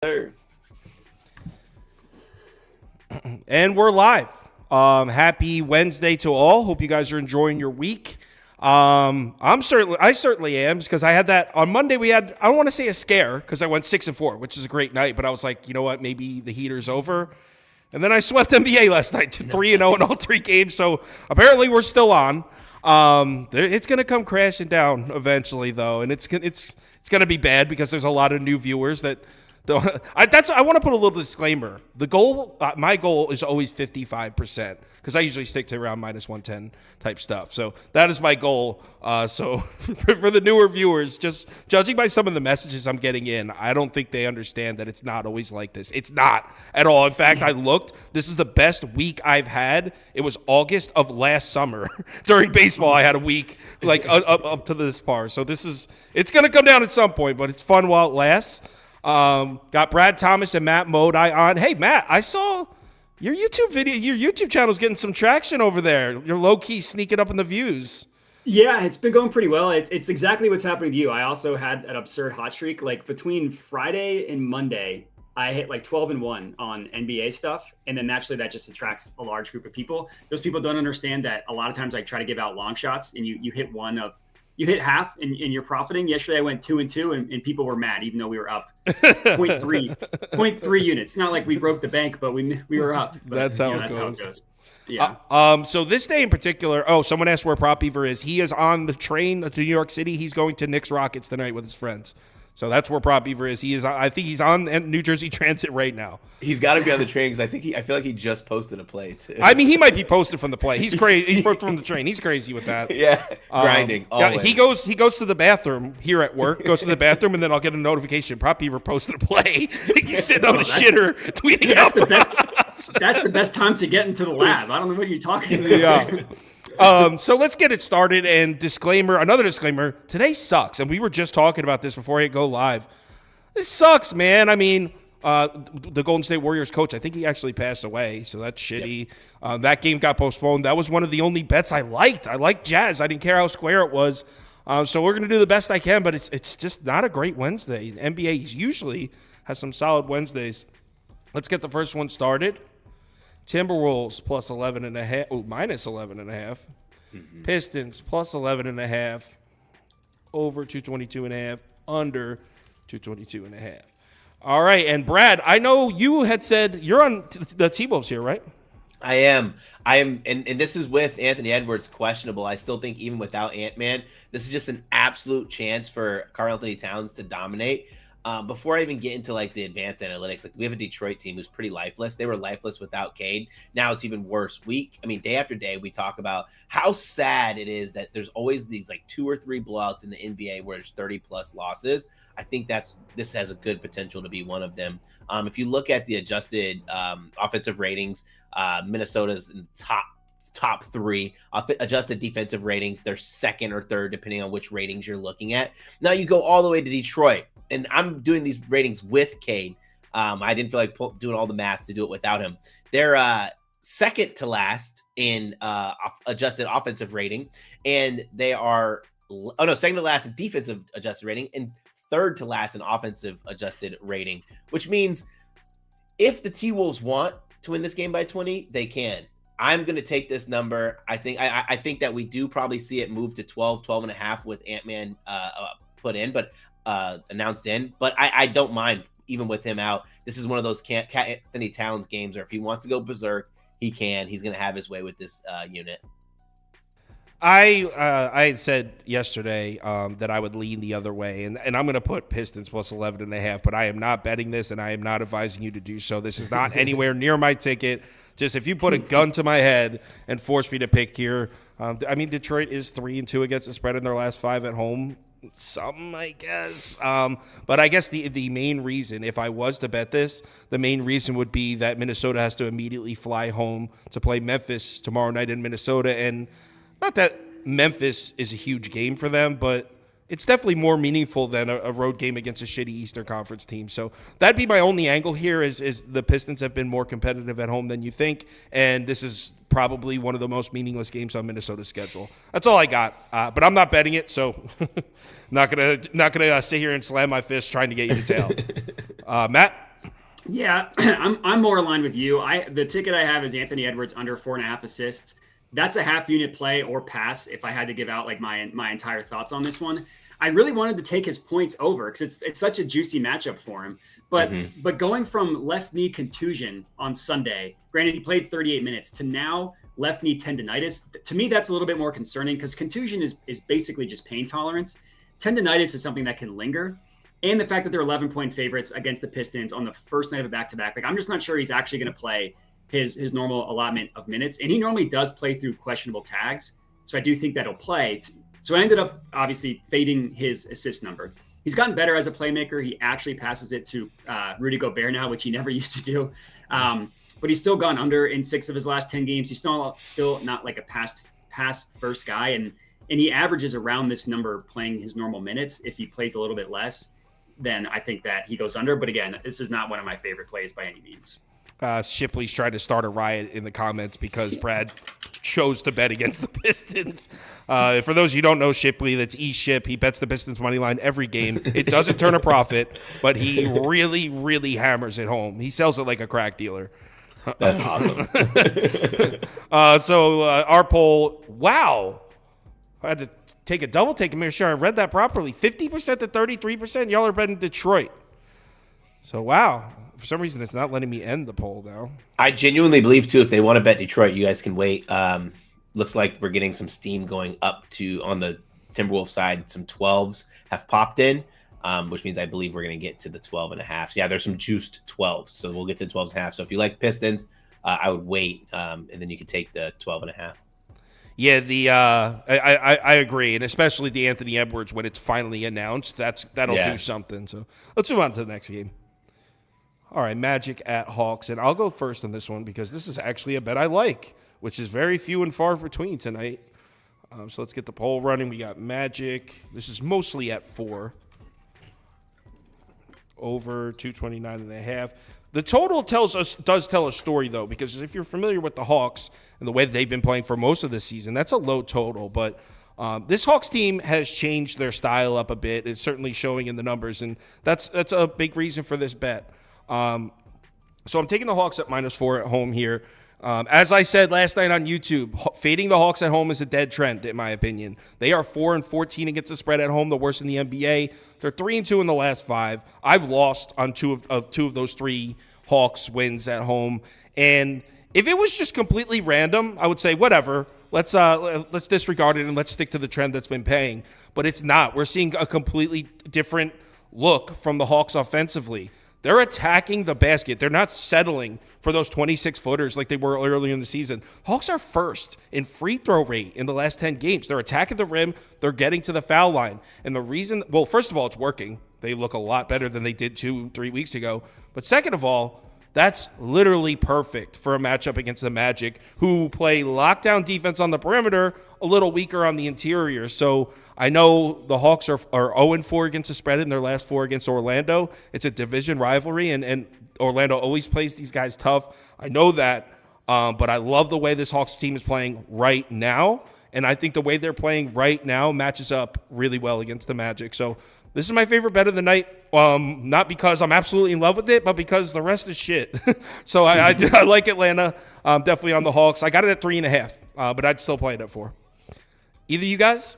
Sir. And we're live. Happy Wednesday to all. Hope you guys are enjoying your week. I certainly am, because I had that on Monday. I don't want to say a scare, because I went 6-4, which is a great night. But I was like, you know what? Maybe the heater's over. And then I swept NBA last night to 3-0 in all three games. So apparently we're still on. It's gonna come crashing down eventually, though, and it's gonna be bad because there's a lot of new viewers that. I want to put a little disclaimer. My goal is always 55%, because I usually stick to around -110 type stuff. So that is my goal. So for the newer viewers, just judging by some of the messages I'm getting in, I don't think they understand that it's not always like this. It's not at all. In fact, I looked. This is the best week I've had. It was August of last summer. During baseball, I had a week like up to this par. So it's going to come down at some point, but it's fun while it lasts. Got Brad Thomas and Matt Modi on. Hey, Matt, I saw your YouTube channel's getting some traction over there. You're low-key sneaking up in the views. Yeah, it's been going pretty well. It's exactly what's happening to you. I also had an absurd hot streak. Like between Friday and Monday, I hit like 12-1 on NBA stuff. And then naturally that just attracts a large group of people. Those people don't understand that a lot of times I try to give out long shots and you hit half and you're profiting. Yesterday I went 2-2 and people were mad, even though we were up 0.3 units. Not like we broke the bank, but we were up. But, that's how it goes. Yeah. So this day in particular, someone asked where Prop Beaver is. He is on the train to New York City. He's going to Knicks Rockets tonight with his friends. So that's where Prop Beaver is. I think he's on New Jersey Transit right now. He's got to be on the train because I feel like he just posted a play too. I mean, he might be posted from the play. He's crazy. He's from the train. He's crazy with that. Yeah, grinding. Yeah, he goes to the bathroom here at work. Goes to the bathroom, and then I'll get a notification. Prop Beaver posted a play. He's sitting on the shitter tweeting out. That's the best time to get into the lab. I don't know what you're talking about. Yeah. So let's get it started. And another disclaimer, today sucks. And we were just talking about this before I go live. This sucks, man. I mean, the Golden State Warriors coach, I think he actually passed away. So that's shitty. Yep. That game got postponed. That was one of the only bets I liked. I liked Jazz. I didn't care how square it was. So we're going to do the best I can, but it's just not a great Wednesday. NBA usually has some solid Wednesdays. Let's get the first one started. Timberwolves plus 11.5. Minus 11.5. Mm-hmm. Pistons plus 11.5. Over 222.5. Under 222.5. All right, and Brad, I know you had said you're on the T-Wolves here, right? I am, and this is with Anthony Edwards questionable. I still think even without Ant-Man, this is just an absolute chance for Karl-Anthony Towns to dominate. Before I even get into like the advanced analytics, like we have a Detroit team who's pretty lifeless. They were lifeless without Cade. Now it's even worse. Day after day, we talk about how sad it is that there's always these like 2 or 3 blowouts in the NBA where there's 30 plus losses. I think this has a good potential to be one of them. If you look at the adjusted offensive ratings, Minnesota's in top 3 adjusted defensive ratings. They're second or third, depending on which ratings you're looking at. Now you go all the way to Detroit. And I'm doing these ratings with Cade. I didn't feel like doing all the math to do it without him. They're second to last in adjusted offensive rating. And they are, second to last in defensive adjusted rating and third to last in offensive adjusted rating, which means if the T-Wolves want to win this game by 20, they can. I'm going to take this number. I think that we do probably see it move to 12.5 with Ant-Man put in, but announced in, but I don't mind even with him out. This is one of those Anthony Towns games where if he wants to go berserk, he can. He's going to have his way with this unit. I had said yesterday that I would lean the other way, and I'm going to put Pistons plus 11.5, but I am not betting this, and I am not advising you to do so. This is not anywhere near my ticket. Just if you put a gun to my head and force me to pick here, Detroit is 3-2 against the spread in their last 5 at home. Some, I guess. But I guess the main reason, if I was to bet this, the main reason would be that Minnesota has to immediately fly home to play Memphis tomorrow night in Minnesota. And not that Memphis is a huge game for them, but it's definitely more meaningful than a road game against a shitty Eastern Conference team. So that'd be my only angle here is the Pistons have been more competitive at home than you think, and this is probably one of the most meaningless games on Minnesota's schedule. That's all I got, but I'm not betting it, so not gonna sit here and slam my fist trying to get you to tail. Matt? Yeah, I'm more aligned with you. The ticket I have is Anthony Edwards under 4.5 assists. That's a half unit play or pass if I had to give out like my entire thoughts on this one. I really wanted to take his points over because it's such a juicy matchup for him. But Mm-hmm. but going from left knee contusion on Sunday, granted he played 38 minutes, to now left knee tendonitis, to me that's a little bit more concerning because contusion is basically just pain tolerance. Tendonitis is something that can linger. And the fact that they're 11-point favorites against the Pistons on the first night of a back-to-back, like I'm just not sure he's actually going to play his normal allotment of minutes. And he normally does play through questionable tags, so I do think that he'll play. So I ended up obviously fading his assist number. He's gotten better as a playmaker. He actually passes it to Rudy Gobert now, which he never used to do. But he's still gone under in 6 of his last 10 games. He's still not like a pass first guy, and he averages around this number playing his normal minutes. If he plays a little bit less, then I think that he goes under. But again, this is not one of my favorite plays by any means. Shipley's trying to start a riot in the comments because Brad chose to bet against the Pistons. For those of you who don't know Shipley, that's E-Ship. He bets the Pistons money line every game. It doesn't turn a profit, but he really, really hammers it home. He sells it like a crack dealer. That's awesome. So our poll, wow. I had to take a double take and make sure I read that properly. 50% to 33%. Y'all are betting Detroit. So, wow. For some reason, it's not letting me end the poll now. I genuinely believe, too, if they want to bet Detroit, you guys can wait. Looks like we're getting some steam going up to, on the Timberwolves side, some 12s have popped in, which means I believe we're going to get to the 12.5. So, yeah, there's some juiced 12s. So we'll get to 12.5. So if you like Pistons, I would wait, and then you could take the 12.5. Yeah, I agree, and especially the Anthony Edwards when it's finally announced, that'll do something. So let's move on to the next game. All right, Magic at Hawks, and I'll go first on this one because this is actually a bet I like, which is very few and far between tonight. So let's get the poll running. We got Magic. This is mostly at 4. Over 229.5. The total does tell a story, though, because if you're familiar with the Hawks and the way that they've been playing for most of the season, that's a low total. But this Hawks team has changed their style up a bit. It's certainly showing in the numbers, and that's a big reason for this bet. So I'm taking the Hawks at -4 at home here. As I said last night on YouTube, fading the Hawks at home is a dead trend, in my opinion. They are 4-14 against the spread at home, the worst in the NBA. They're 3-2 in the last 5. I've lost on two of those 3 Hawks wins at home. And if it was just completely random, I would say whatever. Let's disregard it and let's stick to the trend that's been paying. But it's not. We're seeing a completely different look from the Hawks offensively. They're attacking the basket. They're not settling for those 26-footers like they were earlier in the season. Hawks are first in free throw rate in the last 10 games. They're attacking the rim. They're getting to the foul line. And the reason, well, first of all, it's working. They look a lot better than they did 2-3 weeks ago. But second of all, that's literally perfect for a matchup against the Magic, who play lockdown defense on the perimeter, a little weaker on the interior. So I know the Hawks are 0-4 against the spread in their last 4 against Orlando. It's a division rivalry, and Orlando always plays these guys tough. I know that, but I love the way this Hawks team is playing right now, and I think the way they're playing right now matches up really well against the Magic. So this is my favorite bet of the night, not because I'm absolutely in love with it, but because the rest is shit. So I like Atlanta, definitely on the Hawks. I got it at 3.5, but I'd still play it at 4. Either you guys?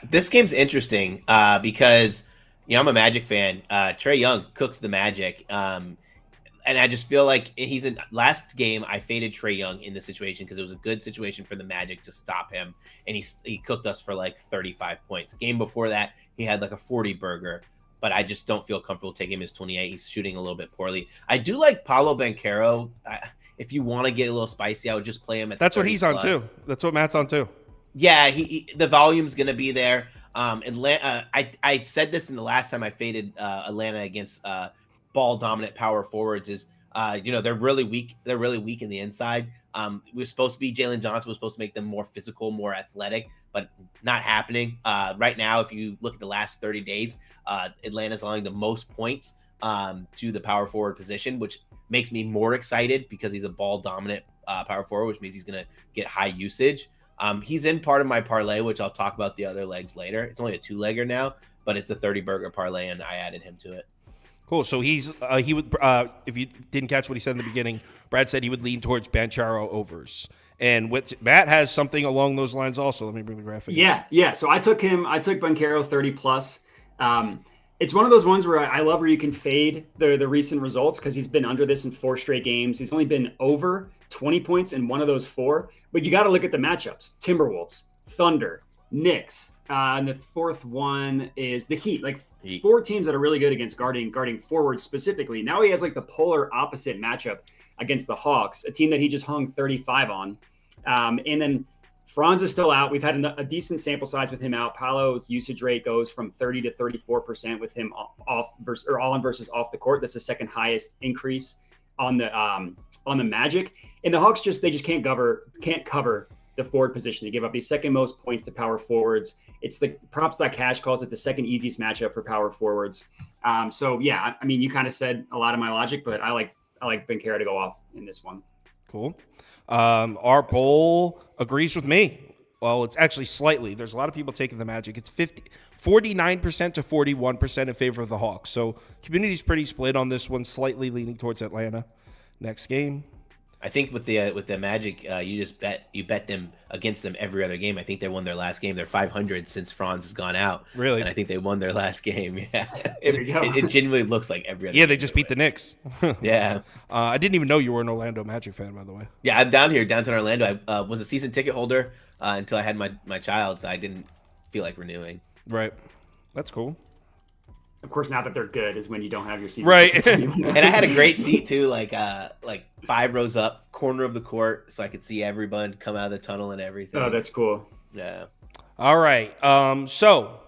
This game's interesting because I'm a Magic fan. Trae Young cooks the Magic, and I just feel like he's in. Last game I faded Trae Young in this situation because it was a good situation for the Magic to stop him, and he cooked us for like 35 points. Game before that he had like a 40 burger, but I just don't feel comfortable taking him as 28. He's shooting a little bit poorly. I do like Paolo Banchero. If you want to get a little spicy, I would just play him at. That's what he's on too. That's what Matt's on too. Yeah, the volume's going to be there. Atlanta, I said this in the last time I faded Atlanta against ball dominant power forwards is, they're really weak. They're really weak in the inside. We're supposed to be Jalen Johnson was supposed to make them more physical, more athletic, but not happening. Right now, if you look at the last 30 days, Atlanta's allowing the most points to the power forward position, which makes me more excited because he's a ball dominant power forward, which means he's going to get high usage. He's in part of my parlay, which I'll talk about the other legs later. It's only a 2-legger now, but it's a 30 burger parlay, and I added him to it. Cool. So he would if you didn't catch what he said in the beginning, Brad said he would lean towards Banchero overs. And Matt has something along those lines also. Let me bring the graphic. Yeah. So I took Banchero 30 plus. It's one of those ones where I love where you can fade the recent results because he's been under this in 4 straight games. He's only been over 20 points in one of those 4. But you got to look at the matchups: Timberwolves, Thunder, Knicks. And the fourth one is the Heat. Like 4 teams that are really good against guarding forwards specifically. Now he has like the polar opposite matchup against the Hawks, a team that he just hung 35 on. And then Franz is still out. We've had a decent sample size with him out. Paolo's usage rate goes from 30 to 34% with him off versus or all in versus off the court. That's the second highest increase on the Magic. And the Hawks just can't cover the forward position. They give up the second most points to power forwards. It's the props.cash calls it the second easiest matchup for power forwards. So yeah, I mean, you kind of said a lot of my logic, but I like Banchero to go off in this one. Cool. Our poll agrees with me. Well, it's actually slightly. There's a lot of people taking the Magic. It's 49% to 41% in favor of the Hawks. So community's pretty split on this one, slightly leaning towards Atlanta. Next game. I think with the Magic, you bet them against them every other game. I think they won their last game. They're 500 since Franz has gone out. Really? And I think they won their last game. Yeah, it genuinely looks like every other. Yeah, game they just beat the Knicks. Yeah. I didn't even know you were an Orlando Magic fan, by the way. Yeah, I'm downtown Orlando. I was a season ticket holder until I had my child, so I didn't feel like renewing. Right. That's cool. Of course, now that they're good is when you don't have your season. Right. And I had a great seat too, like 5 rows up, corner of the court, so I could see everyone come out of the tunnel and everything. Oh, that's cool. Yeah. All right. So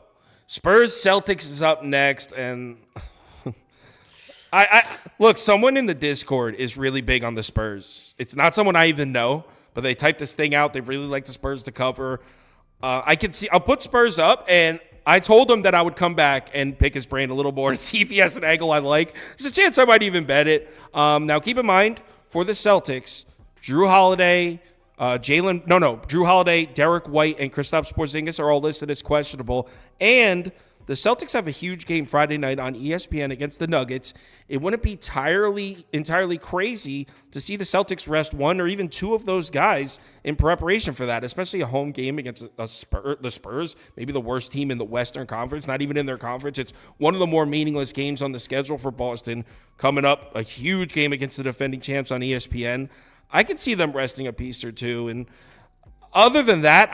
Spurs Celtics is up next, and I look, someone in the Discord is really big on the Spurs. It's not someone I even know, but they typed this thing out. They really like the Spurs to cover. I'll put Spurs up, and I told him that I would come back and pick his brain a little more to see if he has an angle I like. There's a chance I might even bet it. Now, keep in mind, for the Celtics, Drew Holiday, Drew Holiday, Derek White, and Kristaps Porzingis are all listed as questionable. And the Celtics have a huge game Friday night on ESPN against the Nuggets. It wouldn't be entirely crazy to see the Celtics rest 1 or even 2 of those guys in preparation for that, especially a home game against the Spurs, maybe the worst team in the Western Conference, not even in their conference. It's one of the more meaningless games on the schedule for Boston. Coming up, a huge game against the defending champs on ESPN. I could see them resting a piece or two. And other than that,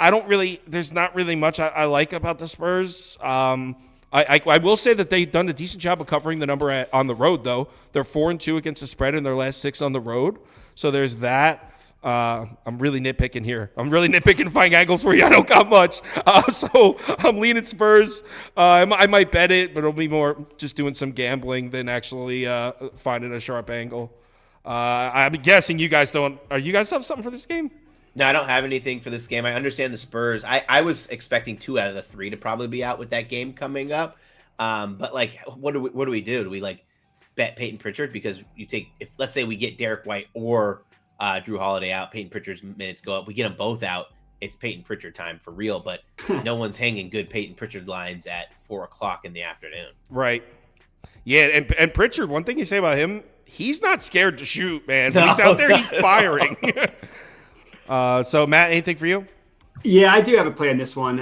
there's not really much I like about the Spurs. I will say that they've done a decent job of covering the number on the road, though. They're 4-2 against the spread in their last 6 on the road. So there's that. I'm really nitpicking here. I'm really nitpicking to find angles for you. I don't got much. So I'm leaning Spurs. I might bet it, but it'll be more just doing some gambling than actually finding a sharp angle. I'm guessing you guys don't. Are you guys have something for this game? No, I don't have anything for this game. I understand the Spurs. I was expecting 2 out of the 3 to probably be out with that game coming up. But like, what do we do? Do we like bet Peyton Pritchard? Because let's say we get Derek White or Drew Holiday out, Peyton Pritchard's minutes go up. We get them both out. It's Peyton Pritchard time for real. But no one's hanging good Peyton Pritchard lines at 4:00 in the afternoon. Right. Yeah, and Pritchard. One thing you say about him, he's not scared to shoot, man. When he's out there, he's firing. So, Matt, anything for you? Yeah, I do have a play on this one.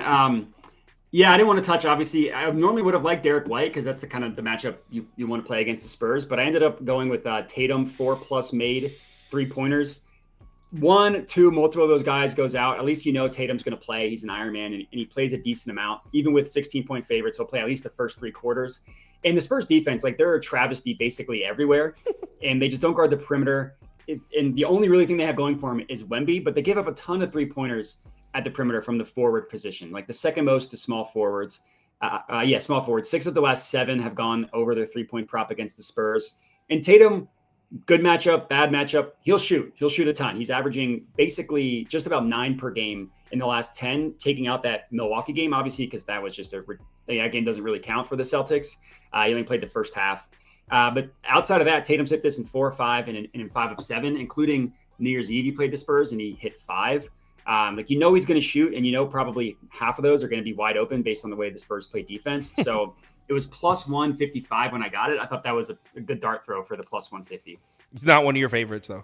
Yeah, I didn't want to touch, obviously. I normally would have liked Derek White because that's the kind of the matchup you want to play against the Spurs. But I ended up going with Tatum, 4+ made 3-pointers. 1, 2, multiple of those guys goes out. At least you know Tatum's going to play. He's an Iron Man, and he plays a decent amount. Even with 16-point favorites, he'll play at least the first 3 quarters. And the Spurs defense, like, they're a travesty basically everywhere, and they just don't guard the perimeter. And the only really thing they have going for them is Wemby, but they give up a ton of 3-pointers at the perimeter from the forward position, like the second most to small forwards. Small forwards. 6 of the last 7 have gone over their 3-point prop against the Spurs. And Tatum, good matchup, bad matchup, he'll shoot. He'll shoot a ton. He's averaging basically just about 9 per game in the last 10, taking out that Milwaukee game, obviously, because that was just that game doesn't really count for the Celtics. He only played the first half. But outside of that, Tatum's hit this in 4 of 5 and in 5 of 7, including New Year's Eve. He played the Spurs and he hit 5. He's going to shoot, and probably half of those are going to be wide open based on the way the Spurs play defense. So It was plus 155 when I got it. I thought that was a good dart throw for the plus 150. It's not one of your favorites, though.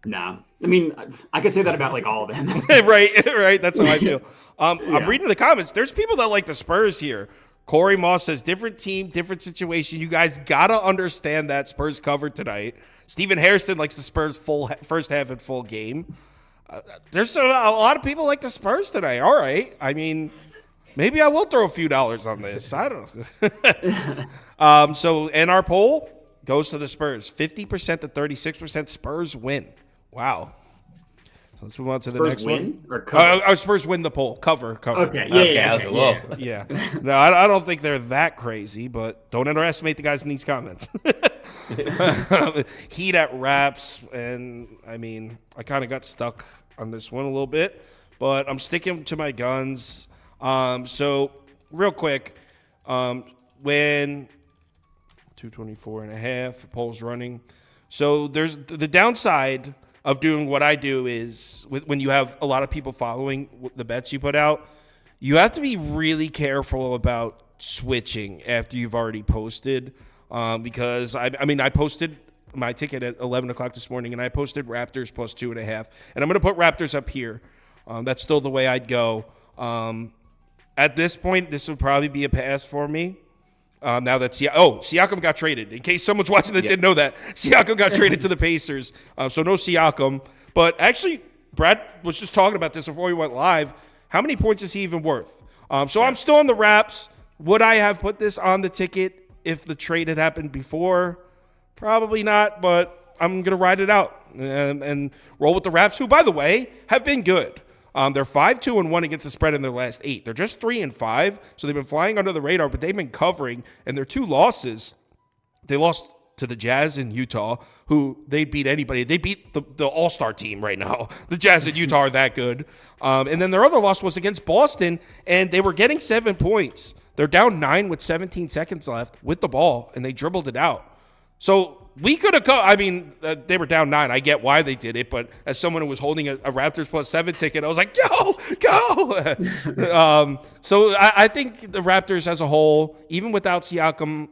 No. I mean, I could say that about like all of them. right. That's how I feel. Yeah. I'm reading the comments. There's people that like the Spurs here. Corey Moss says, different team, different situation. You guys got to understand that Spurs covered tonight. Stephen Hairston likes the Spurs full first half and full game. There's a lot of people like the Spurs tonight. All right. I mean, maybe I will throw a few dollars on this. I don't know. So, and our poll goes to the Spurs. 50% to 36% Spurs win. Wow. So let's move on to the next one. Or cover? Spurs win the poll. Cover. Okay. Yeah. No, I don't think they're that crazy, but don't underestimate the guys in these comments. Heat at Raps, and I mean, I kind of got stuck on this one a little bit, but I'm sticking to my guns. So real quick, when 224.5, the poll's running. So there's the downside of doing what I do is when you have a lot of people following the bets you put out, you have to be really careful about switching after you've already posted. Because I posted my ticket at 11 o'clock this morning, and I posted Raptors plus 2.5, and I'm going to put Raptors up here. That's still the way I'd go. At this point, this would probably be a pass for me. Now that Siakam got traded. In case someone's watching that didn't know that, Siakam got traded to the Pacers. So no Siakam. But actually, Brad was just talking about this before we went live. How many points is he even worth? So I'm still on the Raps. Would I have put this on the ticket if the trade had happened before? Probably not, but I'm going to ride it out and roll with the Raps, who, by the way, have been good. They're 5-2-1 against the spread in their last 8. They're just 3-5, so they've been flying under the radar, but they've been covering. And their 2 losses, they lost to the Jazz in Utah, who they beat anybody. They beat the all-star team right now. The Jazz in Utah are that good. And then their other loss was against Boston, and they were getting 7 points. They're down 9 with 17 seconds left with the ball, and they dribbled it out. So we could have they were down 9. I get why they did it, but as someone who was holding a Raptors plus 7 ticket, I was like, go! So I think the Raptors as a whole, even without Siakam,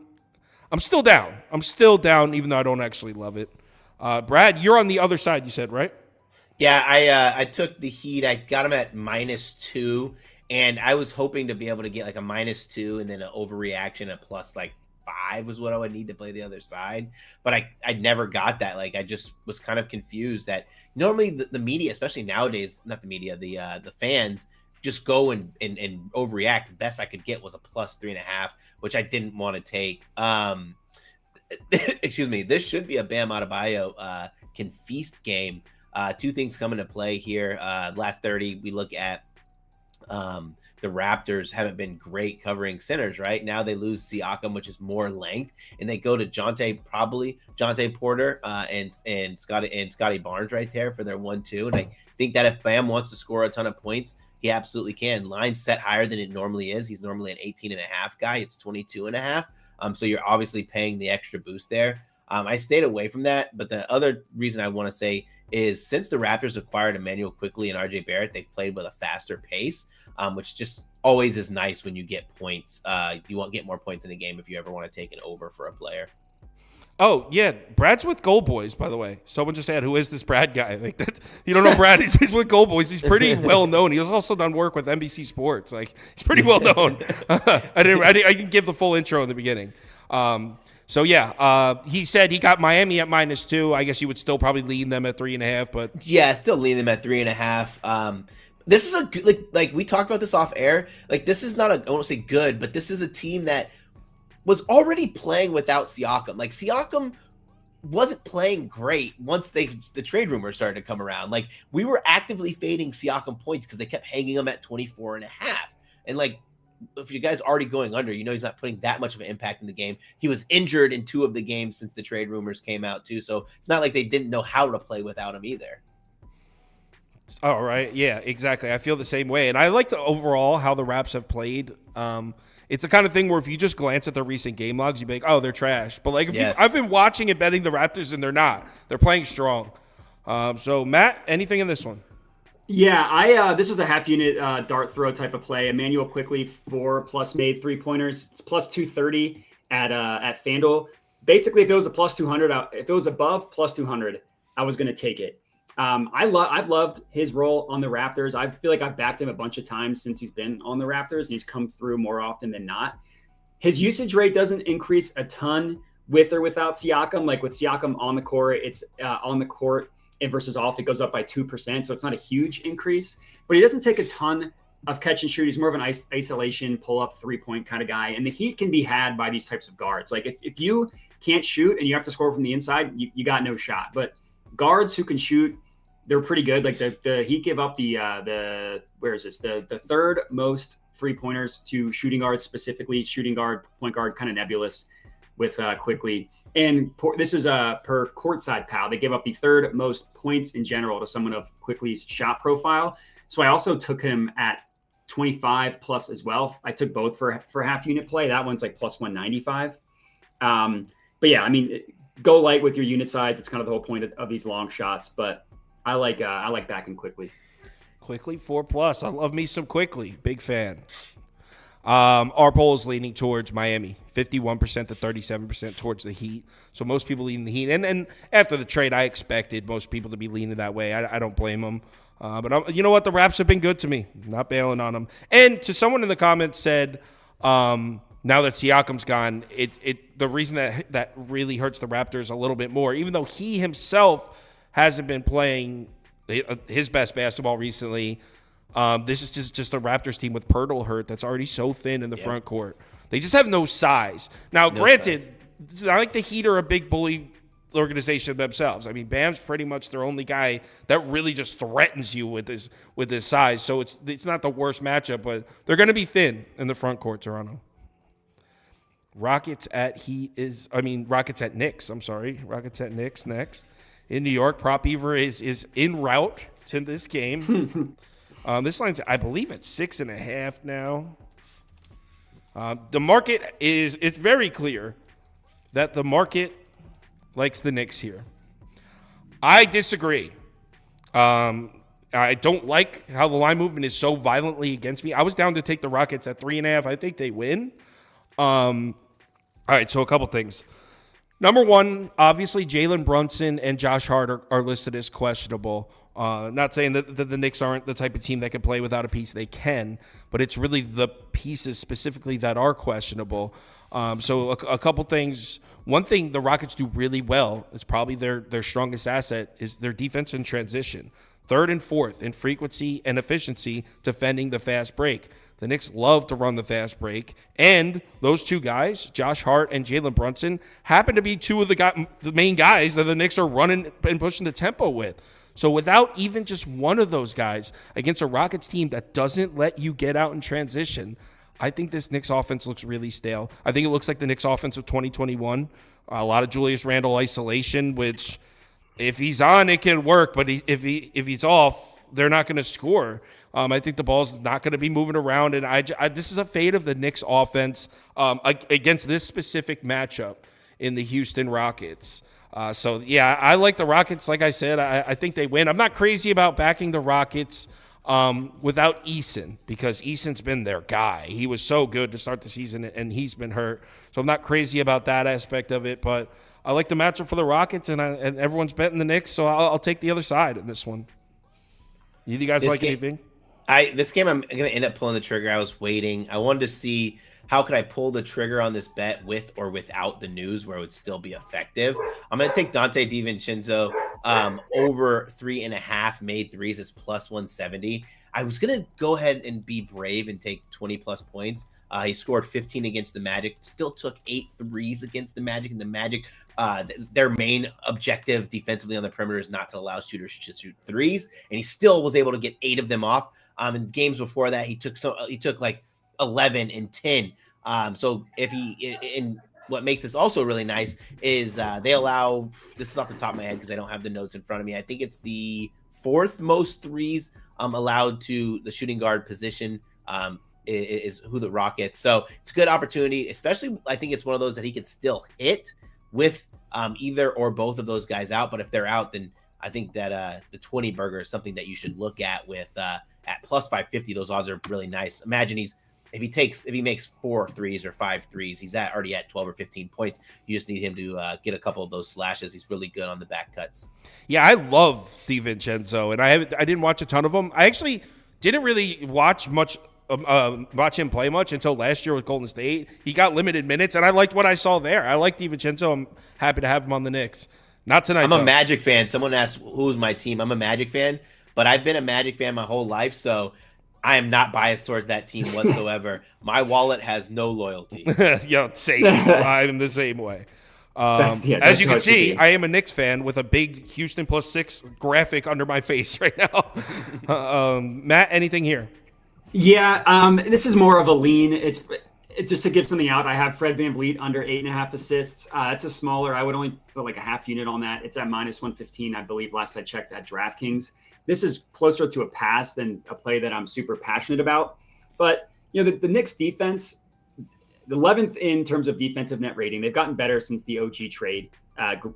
I'm still down, even though I don't actually love it. Brad, you're on the other side, you said, right? Yeah, I took the Heat. I got them at -2, and I was hoping to be able to get like a -2 and then an overreaction at plus like 5 was what I would need to play the other side. But I never got that. Like, I just was kind of confused that normally the media, especially nowadays, not the media, the fans just go and overreact. The best I could get was a plus 3.5, which I didn't want to take. Excuse me. This should be a Bam Adebayo can feast game. 2 things come into play here. Last 30, we look at the Raptors haven't been great covering centers, right? Now they lose Siakam, which is more length, and they go to Jonte Porter and Scotty Barnes right there for their 1-2. And I think that if Bam wants to score a ton of points, he absolutely can. Line set higher than it normally is. He's normally an 18.5 guy. It's 22.5. So you're obviously paying the extra boost there. I stayed away from that, but the other reason I want to say is since the Raptors acquired Emmanuel Quickly and RJ Barrett, they've played with a faster pace, which just always is nice when you get points. You won't get more points in a game if you ever want to take an over for a player. Oh, yeah. Brad's with Gold Boys, by the way. Someone just said, who is this Brad guy? Like that, you don't know Brad. He's with Gold Boys. He's pretty well known. He has also done work with NBC Sports. Like, he's pretty well known. I didn't give the full intro in the beginning. So, yeah, he said he got Miami at -2. I guess you would still probably lean them at 3.5. But yeah, still lean them at 3.5. This is a good, like we talked about this off air. Like, this is not I won't say good, but this is a team that was already playing without Siakam. Like, Siakam wasn't playing great once the trade rumors started to come around. Like, we were actively fading Siakam points because they kept hanging him at 24.5. And like, if you guys already going under, you know he's not putting that much of an impact in the game. He was injured in 2 of the games since the trade rumors came out too. So it's not like they didn't know how to play without him either. Oh, right. Yeah, exactly. I feel the same way. And I like the overall how the Raps have played. It's the kind of thing where if you just glance at their recent game logs, you'd be like, oh, they're trash. But like, I've been watching and betting the Raptors, and they're not. They're playing strong. So, Matt, anything in this one? Yeah, I this is a half unit dart throw type of play. Emmanuel Quickly 4+ made 3-pointers. It's plus 230 at FanDuel. Basically, if it was a plus 200, if it was above plus 200, I was going to take it. I've loved his role on the Raptors. I feel like I've backed him a bunch of times since he's been on the Raptors, and he's come through more often than not. His usage rate doesn't increase a ton with or without Siakam. Like with Siakam on the court, it's on the court and versus off, it goes up by 2%. So it's not a huge increase, but he doesn't take a ton of catch and shoot. He's more of an isolation, pull up 3-point kind of guy. And the heat can be had by these types of guards. Like if you can't shoot and you have to score from the inside, you got no shot. But guards who can shoot, they're pretty good. Like the Heat give up the where is this? The third most 3-pointers to shooting guards, specifically shooting guard, point guard, kind of nebulous with Quickly. And this is per Courtside Pal. They give up the third most points in general to someone of Quickly's shot profile. So I also took him at 25 plus as well. I took both for half unit play. That one's like plus 195. But yeah, I mean, go light with your unit size. It's kind of the whole point of these long shots. But I like backing Quickly. Quickly 4+. I love me some Quickly. Big fan. Our poll is leaning towards Miami, 51% to 37% towards the Heat. So most people leaning the Heat. And after the trade, I expected most people to be leaning that way. I don't blame them. But you know what? The Raps have been good to me. Not bailing on them. And to someone in the comments said, now that Siakam's gone, the reason that really hurts the Raptors a little bit more, even though he himself hasn't been playing his best basketball recently. This is just a Raptors team with Pirtle hurt that's already so thin in the front court. They just have no size. Now, granted, it's not like the Heat are a big bully organization themselves. I mean, Bam's pretty much their only guy that really just threatens you with his size. So it's not the worst matchup, but they're going to be thin in the front court, Toronto. Rockets at Knicks. I'm sorry. Rockets at Knicks next. In New York, Prop Beaver is en route to this game. This line's, I believe, at 6.5 now. The market it's very clear that the market likes the Knicks here. I disagree. I don't like how the line movement is so violently against me. I was down to take the Rockets at 3.5. I think they win. All right, so a couple things. Number one, obviously, Jalen Brunson and Josh Hart are listed as questionable. Not saying that the Knicks aren't the type of team that can play without a piece. They can, but it's really the pieces specifically that are questionable. So a couple things. One thing the Rockets do really well, it's probably their strongest asset, is their defense in transition. Third and fourth in frequency and efficiency defending the fast break. The Knicks love to run the fast break, and those two guys, Josh Hart and Jalen Brunson, happen to be two of the main guys that the Knicks are running and pushing the tempo with. So without even just one of those guys against a Rockets team that doesn't let you get out in transition, I think this Knicks offense looks really stale. I think it looks like the Knicks offense of 2021. A lot of Julius Randle isolation, which if he's on, it can work, but if he's off, they're not going to score. I think the ball's not going to be moving around, and this is a fade of the Knicks offense against this specific matchup in the Houston Rockets. So, yeah, I like the Rockets. Like I said, I think they win. I'm not crazy about backing the Rockets without Eason, because Eason's been their guy. He was so good to start the season, and he's been hurt. So I'm not crazy about that aspect of it, but I like the matchup for the Rockets, and everyone's betting the Knicks, so I'll take the other side in this one. You guys like anything? This game, I'm going to end up pulling the trigger. I was waiting. I wanted to see how could I pull the trigger on this bet with or without the news where it would still be effective. I'm going to take Dante DiVincenzo over 3.5 made threes is plus 170. I was going to go ahead and be brave and take 20 plus points. He scored 15 against the Magic, still took 8 threes against the Magic, and the Magic, their main objective defensively on the perimeter is not to allow shooters to shoot threes, and he still was able to get 8 of them off. In games before that, he took like 11 and 10. So if what makes this also really nice is they allow, this is off the top of my head because I don't have the notes in front of me, I think it's the 4th most threes allowed to the shooting guard position is who the Rockets. So it's a good opportunity, especially I think it's one of those that he can still hit with either or both of those guys out. But if they're out, then I think that the 20 burger is something that you should look at with at plus 550. Those odds are really nice. Imagine if he makes 4 threes or 5 threes, he's already at 12 or 15 points. You just need him to get a couple of those slashes. He's really good on the back cuts. Yeah, I love DiVincenzo, and I didn't watch a ton of him. I actually didn't really watch him play much until last year with Golden State. He got limited minutes, and I liked what I saw there. I like DiVincenzo. I'm happy to have him on the Knicks. Not tonight. I'm a Magic fan. Someone asked who's my team. I'm a Magic fan, but I've been a Magic fan my whole life, so I am not biased towards that team whatsoever. My wallet has no loyalty. Yeah, same. I'm the same way. As you can see, I am a Knicks fan with a big Houston +6 graphic under my face right now. Matt, anything here? Yeah, this is more of a lean. It's just to give something out. I have Fred VanVleet under 8.5 assists. It's a smaller. I would only put like a half unit on that. It's at -115, I believe. Last I checked at DraftKings. This is closer to a pass than a play that I'm super passionate about. But the Knicks defense, the 11th in terms of defensive net rating. They've gotten better since the OG trade.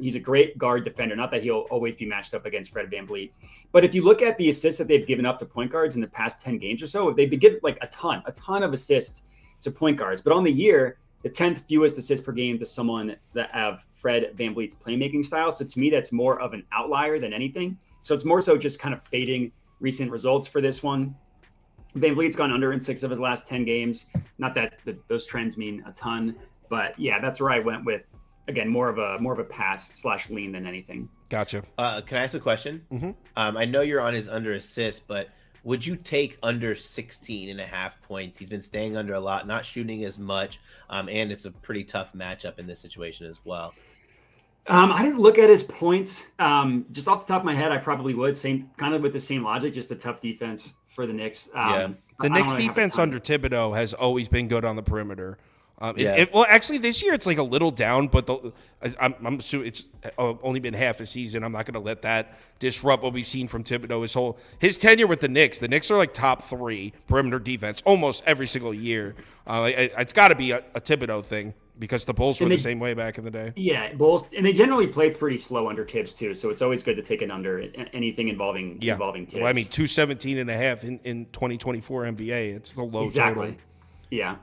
He's a great guard defender. Not that he'll always be matched up against Fred VanVleet. But if you look at the assists that they've given up to point guards in the past 10 games or so, they've been given like a ton of assists to point guards. But on the year, the 10th fewest assists per game to someone that have Fred VanVleet's playmaking style. So to me, that's more of an outlier than anything. So it's more so just kind of fading recent results for this one. VanVleet's gone under in 6 of his last 10 games. Not that those trends mean a ton, but yeah, that's where I went with, again, more of a pass / lean than anything. Gotcha. Can I ask a question? Mm-hmm. I know you're on his under assist, but would you take under 16.5 points? He's been staying under a lot, not shooting as much, and it's a pretty tough matchup in this situation as well. I didn't look at his points. Just off the top of my head, I probably would. Same kind of with the same logic, just a tough defense for the Knicks. The Knicks defense under Thibodeau has always been good on the perimeter. Well, actually, this year it's like a little down, but I'm assuming it's only been half a season. I'm not going to let that disrupt what we've seen from Thibodeau his tenure with the Knicks. The Knicks are like top 3 perimeter defense almost every single year. It's got to be a Thibodeau thing because the Bulls were the same way back in the day. Yeah, Bulls, and they generally play pretty slow under Tibbs too, so it's always good to take it under anything involving Tibbs. Well, I mean, 217.5 in 2024 NBA. It's the low total. Yeah.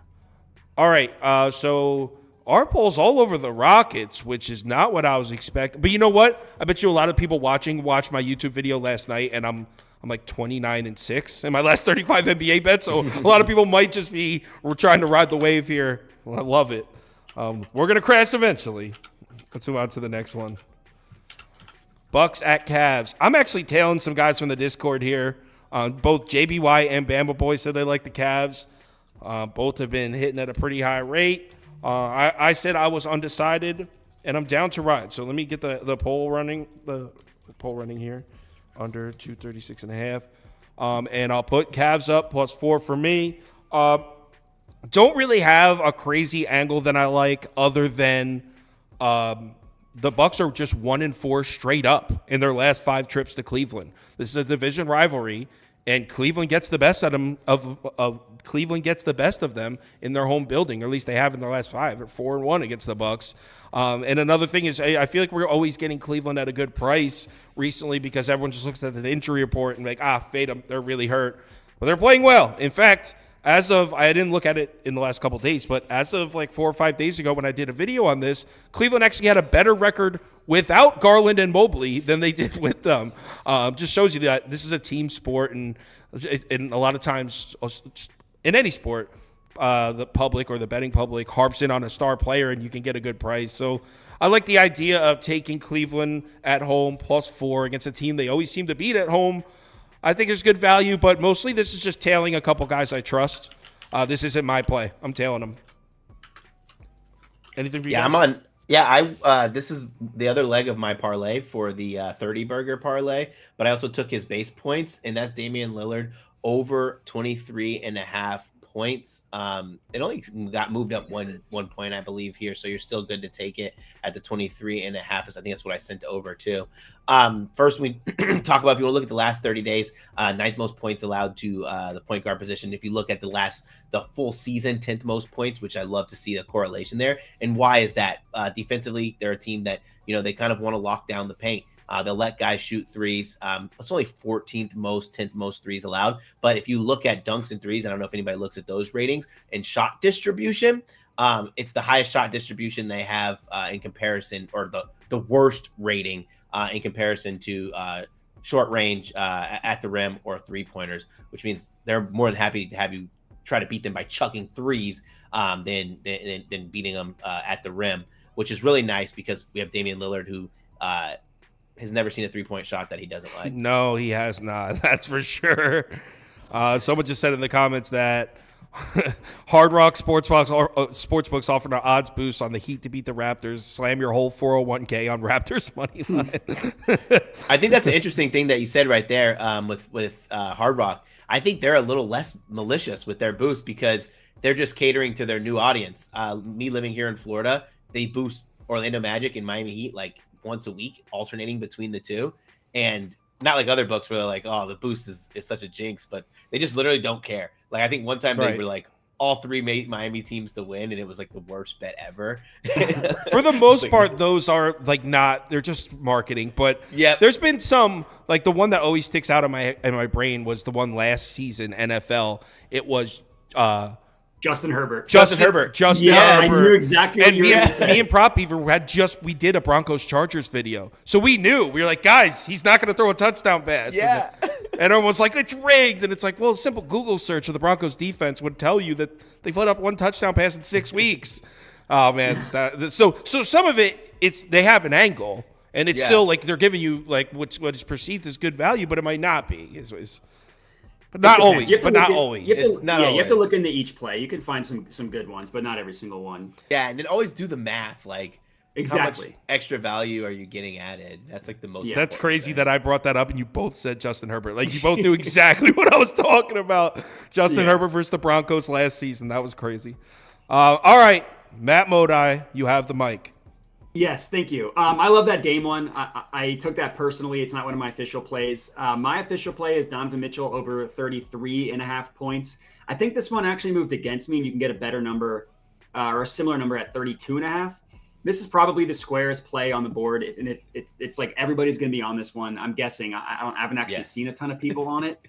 All right, so our poll's all over the Rockets, which is not what I was expecting. But you know what? I bet you a lot of people watched my YouTube video last night, and I'm like 29-6 in my last 35 NBA bets. So a lot of people might just be trying to ride the wave here. Well, I love it. We're gonna crash eventually. Let's move on to the next one. Bucks at Cavs. I'm actually tailing some guys from the Discord here. Both JBY and Bama Boy said they like the Cavs. Both have been hitting at a pretty high rate. I said I was undecided, and I'm down to ride. So let me get the poll running. The poll running here, under 236.5. And I'll put Cavs up +4 for me. Don't really have a crazy angle that I like, other than the Bucks are just 1-4 straight up in their last 5 trips to Cleveland. This is a division rivalry, and Cleveland gets the best of Cleveland gets the best of them in their home building, or at least they have in their last 5. They're 4-1 against the Bucks. And another thing is, I feel like we're always getting Cleveland at a good price recently because everyone just looks at the injury report and like, fade them, they're really hurt. But they're playing well. In fact, I didn't look at it in the last couple of days, but as of like 4 or 5 days ago when I did a video on this, Cleveland actually had a better record without Garland and Mobley than they did with them. Just shows you that this is a team sport, and a lot of times in any sport, the public or the betting public harps in on a star player and you can get a good price. So I like the idea of taking Cleveland at home +4 against a team they always seem to beat at home. I think there's good value, but mostly this is just tailing a couple guys I trust. This isn't my play. I'm tailing them. Anything for you? Yeah, I'm on. Yeah, this is the other leg of my parlay for the 30 burger parlay, but I also took his base points, and that's Damian Lillard over 23.5 points. It only got moved up one point, I believe, here, so you're still good to take it at the 23.5. I think that's what I sent over too. First, we talk about, if you want to look at the last 30 days, 9th most points allowed to the point guard position. If you look at the full season, 10th most points, which I love to see the correlation there. And why is that? Defensively, they're a team that, they kind of want to lock down the paint. They'll let guys shoot threes. It's only 14th most, 10th most threes allowed. But if you look at dunks and threes, I don't know if anybody looks at those ratings and shot distribution. It's the highest shot distribution they have in comparison, or the worst rating in comparison to short range at the rim or 3-pointers, which means they're more than happy to have you try to beat them by chucking threes than beating them at the rim, which is really nice because we have Damian Lillard, who has never seen a 3-point shot that he doesn't like. No, he has not. That's for sure. Someone just said in the comments that Hard Rock Sportsbooks offered an odds boost on the Heat to beat the Raptors. Slam your whole 401k on Raptors money line. I think that's an interesting thing that you said right there with Hard Rock. I think they're a little less malicious with their boost because they're just catering to their new audience. Me living here in Florida, they boost Orlando Magic and Miami Heat like once a week, alternating between the two. And not like other books where they're like, oh, the boost is such a jinx, but they just literally don't care. Like I think one time they were like all three Miami teams to win, and it was like the worst bet ever. For the most part, those are like they're just marketing. But yeah, there's been some, like the one that always sticks out in my brain was the one last season NFL. It was Justin Herbert. Justin Herbert. I knew exactly what you were going to say. Me and Prop Beaver we did a Broncos Chargers video. So we knew. We were like, guys, he's not going to throw a touchdown pass. Yeah. And everyone was like, it's rigged. And it's like, well, a simple Google search of the Broncos defense would tell you that they've let up one touchdown pass in 6 weeks. Oh, man. So some of it, they have an angle. And it's still like they're giving you like what is perceived as good value, but it might not be. But not always. You have to look into each play. You can find some good ones, but not every single one. Yeah, and then always do the math. Like, exactly, how much extra value are you getting added? That's like the most. Yeah, that's crazy that I brought that up and you both said Justin Herbert. Like you both knew exactly what I was talking about. Justin Herbert versus the Broncos last season. That was crazy. All right, Matt Modi, you have the mic. Yes, thank you. I love that Dame one. I took that personally. It's not one of my official plays. My official play is Donovan Mitchell over 33.5 points. I think this one actually moved against me, and you can get a better number or a similar number at 32.5. This is probably the squarest play on the board, and it's like everybody's going to be on this one. I'm guessing. I haven't actually seen a ton of people on it.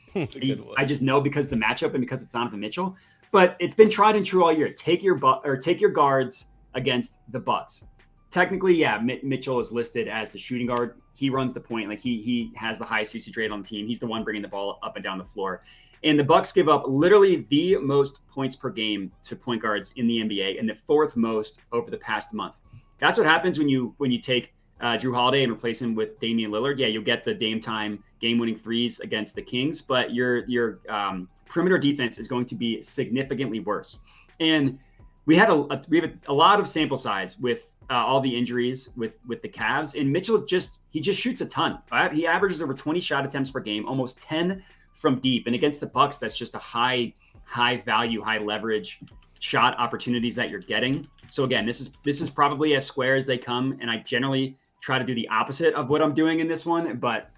I just know because of the matchup and because it's Donovan Mitchell. But it's been tried and true all year. Take your guards against the Bucks. Technically, Mitchell is listed as the shooting guard. He runs the point. Like he has the highest usage rate on the team. He's the one bringing the ball up and down the floor. And the Bucks give up literally the most points per game to point guards in the NBA, and the fourth most over the past month. That's what happens when you take Drew Holiday and replace him with Damian Lillard. Yeah, you'll get the Dame time game-winning threes against the Kings, but your perimeter defense is going to be significantly worse. And we have a lot of sample size with all the injuries with the Cavs, and Mitchell just shoots a ton. He averages over 20 shot attempts per game, almost 10 from deep. And against the Bucks, that's just a high value, high leverage shot opportunities that you're getting. So again, this is probably as square as they come, and I generally try to do the opposite of what I'm doing in this one, but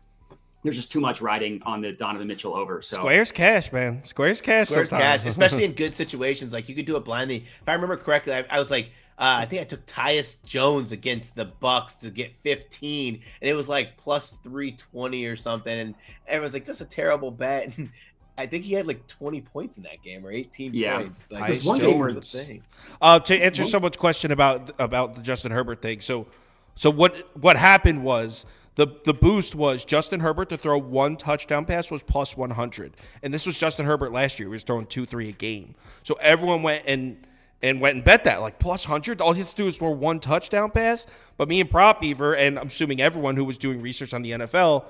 there's just too much riding on the Donovan Mitchell over. So Square's cash, man. Square's cash. Square's cash, especially in good situations. Like you could do it blindly. If I remember correctly, I was like, I think I took Tyus Jones against the Bucks to get 15, and it was like plus 320 or something. And everyone's like, "That's a terrible bet." And I think he had like 20 points in that game or 18 points. Like, Tyus Jones. To answer someone's question about the Justin Herbert thing, so what happened was the boost was Justin Herbert to throw one touchdown pass was plus 100, and this was Justin Herbert last year. He was throwing 2-3 a game, so everyone went and bet that, like, plus 100. All he has to do is throw one touchdown pass. But me and Prop Beaver, and I'm assuming everyone who was doing research on the NFL,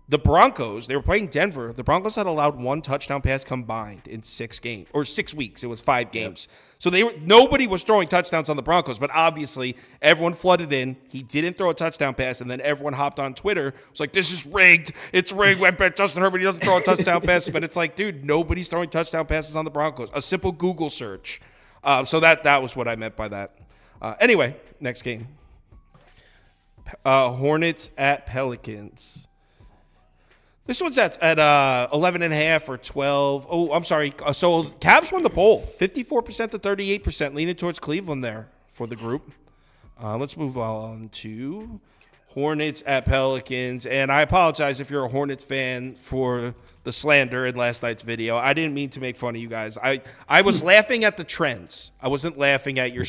the Broncos, they were playing Denver. The Broncos had allowed one touchdown pass combined in 6 games, or 6 weeks. It was 5 games. So nobody was throwing touchdowns on the Broncos, but obviously everyone flooded in. He didn't throw a touchdown pass, and then everyone hopped on Twitter. It was like, this is rigged. It's rigged. I bet Justin Herbert, he doesn't throw a touchdown pass. But it's like, dude, nobody's throwing touchdown passes on the Broncos. A simple Google search. So that was what I meant by that. Anyway, next game. Hornets at Pelicans. This one's at 11.5 or 12. Oh, I'm sorry. So Cavs won the poll. 54% to 38%, leaning towards Cleveland there for the group. Let's move on to Hornets at Pelicans. And I apologize if you're a Hornets fan for the slander in last night's video. I didn't mean to make fun of you guys. I was laughing at the trends. I wasn't laughing at your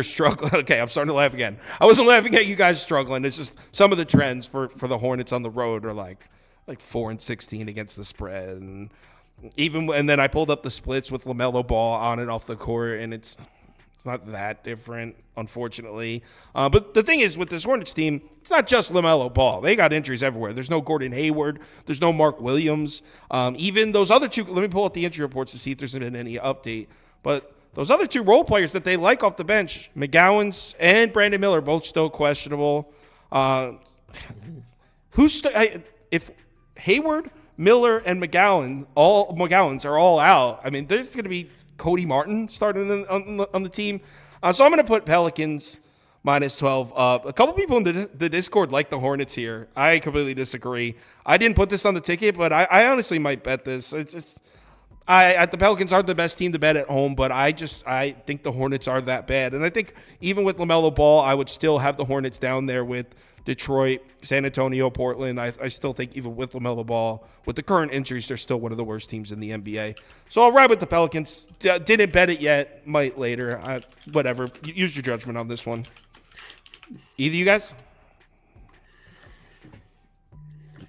struggle. Okay, I'm starting to laugh again. I wasn't laughing at you guys struggling. It's just some of the trends for the Hornets on the road are like 4-16 against the spread, and then I pulled up the splits with LaMelo Ball on and off the court, and it's not that different, unfortunately. But the thing is, with this Hornets team, it's not just LaMelo Ball. They got injuries everywhere. There's no Gordon Hayward. There's no Mark Williams. Even those other two – let me pull out the injury reports to see if there's been any update. But those other two role players that they like off the bench, McGowan's and Brandon Miller, both still questionable. If Hayward, Miller, and McGowan's are all out, I mean, there's going to be – Cody Martin starting on the team. So I'm going to put Pelicans minus 12 up. A couple people in the Discord like the Hornets here. I completely disagree. I didn't put this on the ticket, but I honestly might bet this. The Pelicans aren't the best team to bet at home, but I think the Hornets are that bad. And I think even with LaMelo Ball, I would still have the Hornets down there with Detroit, San Antonio, Portland. I still think even with LaMelo Ball, with the current injuries, they're still one of the worst teams in the NBA. So I'll ride with the Pelicans. Didn't bet it yet. Might later. Whatever. Use your judgment on this one. Either you guys?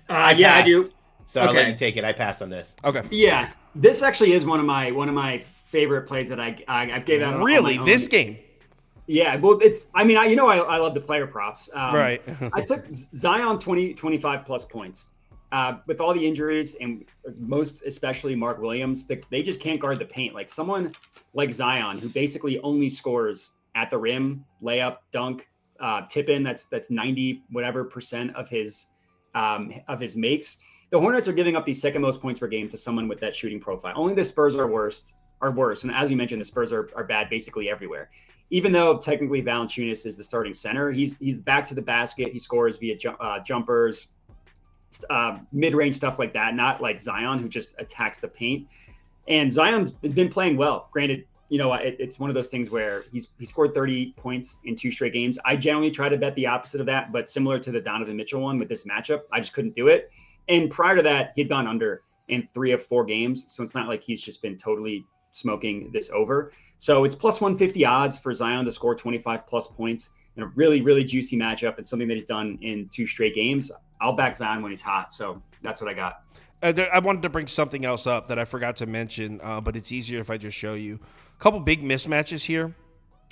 I do. So I'll let you take it. I pass on this. Okay. Yeah, this actually is one of my favorite plays that I gave out. Really, this game. Yeah, well, I love the player props. Right. I took Zion 25 plus points. With all the injuries and most especially Mark Williams, they just can't guard the paint. Like someone like Zion, who basically only scores at the rim, layup, dunk, tip in. That's 90 whatever percent of his makes. The Hornets are giving up the second most points per game to someone with that shooting profile. Only the Spurs are worse. And as you mentioned, the Spurs are bad basically everywhere. Even though technically Valanciunas is the starting center, he's back to the basket. He scores via jumpers, mid-range stuff like that. Not like Zion, who just attacks the paint. And Zion has been playing well. Granted, it's one of those things where he scored 30 points in 2 straight games. I generally try to bet the opposite of that, but similar to the Donovan Mitchell one with this matchup, I just couldn't do it. And prior to that, he'd gone under in 3 of 4 games. So it's not like he's just been totally smoking this over. So it's plus 150 odds for Zion to score 25 plus points in a really, really juicy matchup. It's something that he's done in 2 straight games. I'll back Zion when he's hot. So that's what I got. I wanted to bring something else up that I forgot to mention, but it's easier if I just show you. A couple big mismatches here.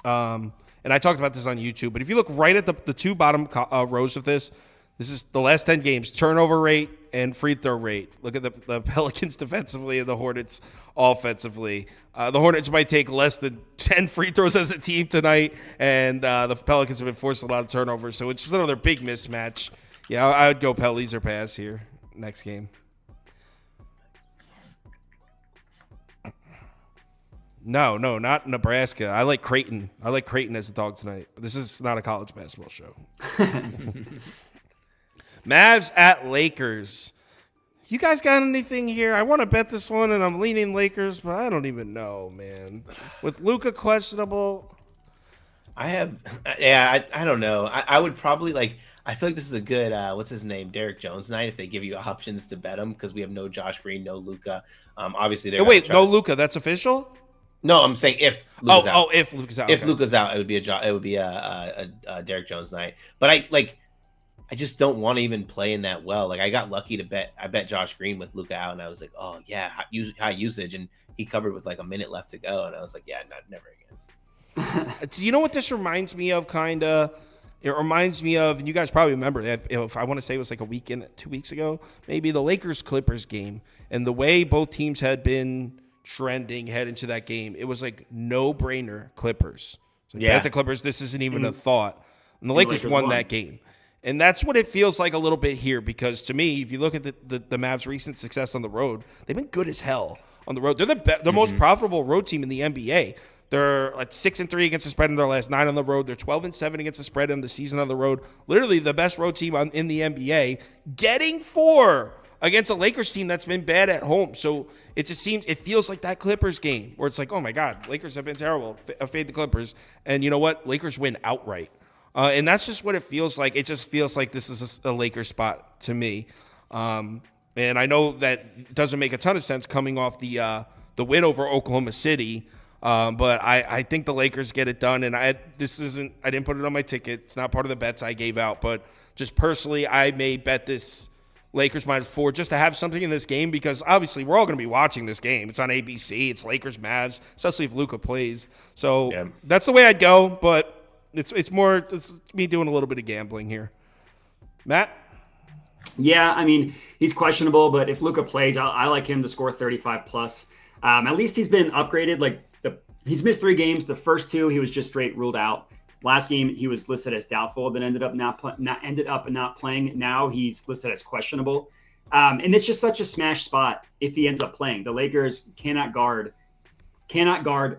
And I talked about this on YouTube, but if you look right at the 2 bottom rows of this is the last 10 games, turnover rate and free throw rate. Look at the Pelicans defensively and the Hornets offensively. The Hornets might take less than 10 free throws as a team tonight, and the Pelicans have been forcing a lot of turnovers, so it's just another big mismatch. Yeah, I would go Pellies or pass here next game. No, not Nebraska. I like Creighton. As a dog tonight. This is not a college basketball show. Mavs at Lakers. You guys got anything here? I want to bet this one, and I'm leaning Lakers, but I don't even know, man. With Luka questionable. I don't know. I would probably I feel like this is a good, what's his name, Derek Jones night if they give you options to bet him because we have no Josh Green, no Luka. Obviously, they're no Luka. That's official. No, I'm saying if Luka's out. If Luka's out. If Luka's out, it would be a Derek Jones night. But I just don't want to even play in that well. I got lucky to bet. I bet Josh Green with Luka out, and I was like, oh yeah, high usage, and he covered with a minute left to go, and I was like, yeah, never again. Do you know what this reminds me of? Kinda. It reminds me of, and you guys probably remember that. If I want to say it was a weekend, 2 weeks ago, maybe the Lakers Clippers game, and the way both teams had been trending head into that game, it was no brainer Clippers. Bet the Clippers. This isn't even a thought, and the Lakers won that game. And that's what it feels like a little bit here because, to me, if you look at the Mavs' recent success on the road, they've been good as hell on the road. They're the most profitable road team in the NBA. They're at 6-3 against the spread in their last 9 on the road. They're 12-7 against the spread in the season on the road. Literally the best road team in the NBA. Getting 4 against a Lakers team that's been bad at home. So it feels like that Clippers game where it's oh my God, Lakers have been terrible. Fade the Clippers. And you know what? Lakers win outright. And that's just what it feels like. It just feels like this is a Lakers spot to me. And I know that doesn't make a ton of sense coming off the win over Oklahoma City. But I think the Lakers get it done. And I didn't put it on my ticket. It's not part of the bets I gave out. But just personally, I may bet this Lakers -4 just to have something in this game, because obviously we're all going to be watching this game. It's on ABC. It's Lakers Mavs, especially if Luka plays. So That's the way I'd go. But it's me doing a little bit of gambling here. Matt? Yeah, I mean, he's questionable, but if Luka plays, I like him to score 35 plus. At least he's been upgraded. He's missed 3 games. The first 2, he was just straight ruled out. Last game, he was listed as doubtful, but ended up not playing. Now he's listed as questionable. And it's just such a smash spot if he ends up playing. The Lakers cannot guard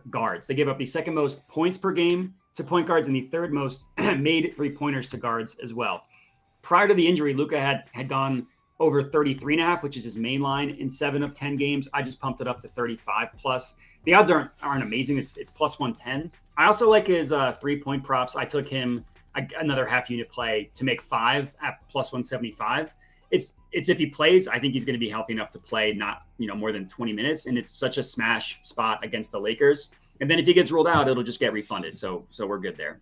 guards. They give up the second most points per game to point guards and the third most made 3-pointers to guards as well. Prior to the injury, Luka had gone over 33.5, which is his main line in 7 of 10 games. I just pumped it up to 35 plus. The odds aren't amazing. It's plus 110. I also like his 3-point props. I took him another half unit play to make 5 at plus 175. It's if he plays, I think he's going to be healthy enough to play not more than 20 minutes, and it's such a smash spot against the Lakers. And then if he gets ruled out, it'll just get refunded. So we're good there.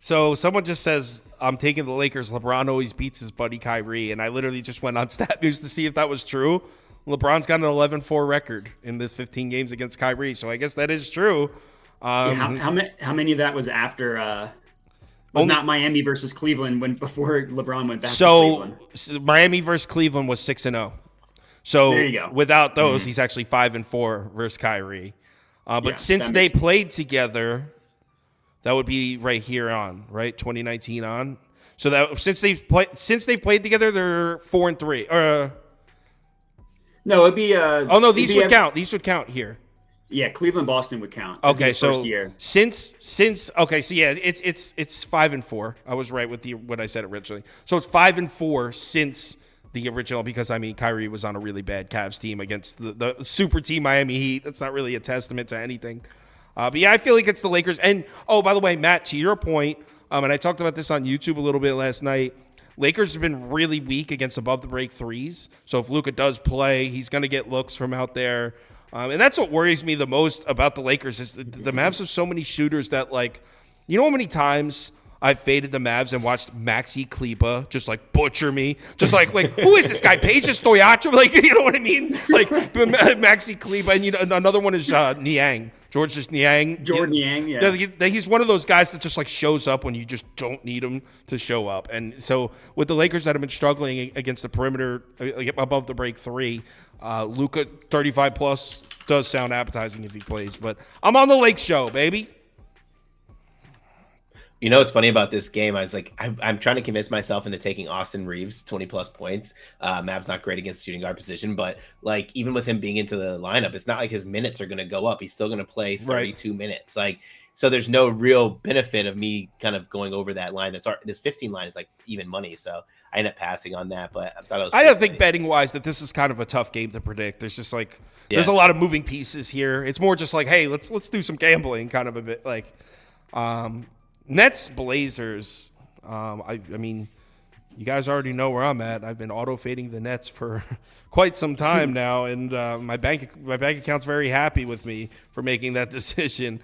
So someone just says, I'm taking the Lakers. LeBron always beats his buddy Kyrie. And I literally just went on Stat News to see if that was true. LeBron's got an 11-4 record in this 15 games against Kyrie. So I guess that is true. How many of that was after not Miami versus Cleveland before LeBron went back to Cleveland? So Miami versus Cleveland was 6-0. So there you go. Without those, he's actually 5-4 versus Kyrie. But since they played together, that would be right here on, right? 2019 on. So that since they've played together, they're 4-3. No, it'd be. These would count. These would count here. Yeah, Cleveland, Boston would count. Okay, so first year. Since it's 5-4. I was right with what I said originally. So it's 5-4 since the original, because Kyrie was on a really bad Cavs team against the super team Miami Heat. That's not really a testament to anything. But yeah, I feel like it's the Lakers. And by the way, Matt, to your point, and I talked about this on YouTube a little bit last night. Lakers have been really weak against above the break threes. So if Luka does play, he's going to get looks from out there. And that's what worries me the most about the Lakers is the Mavs have so many shooters that, you know how many times I've faded the Mavs and watched Maxi Kleber just butcher me, just like who is this guy? Peja Stoyachev, you know what I mean? Maxi Kleber, and another one is Niang. Niang. Jordan Niang, yeah. He's one of those guys that just shows up when you just don't need him to show up. And so with the Lakers that have been struggling against the perimeter above the break three, Luka 35 plus does sound appetizing if he plays. But I'm on the Lake Show, baby. You know what's funny about this game? I was I'm trying to convince myself into taking Austin Reeves 20+ points. Mav's not great against shooting guard position, but even with him being into the lineup, it's not like his minutes are going to go up. He's still going to play 32 minutes. So there's no real benefit of me kind of going over that line. This 15 line is even money. So I end up passing on that. But I thought it was. I don't think betting wise that this is kind of a tough game to predict. There's just there's a lot of moving pieces here. It's more just hey, let's do some gambling, kind of a bit Nets Blazers. I mean, you guys already know where I'm at. I've been auto fading the Nets for quite some time now, and my bank account's very happy with me for making that decision.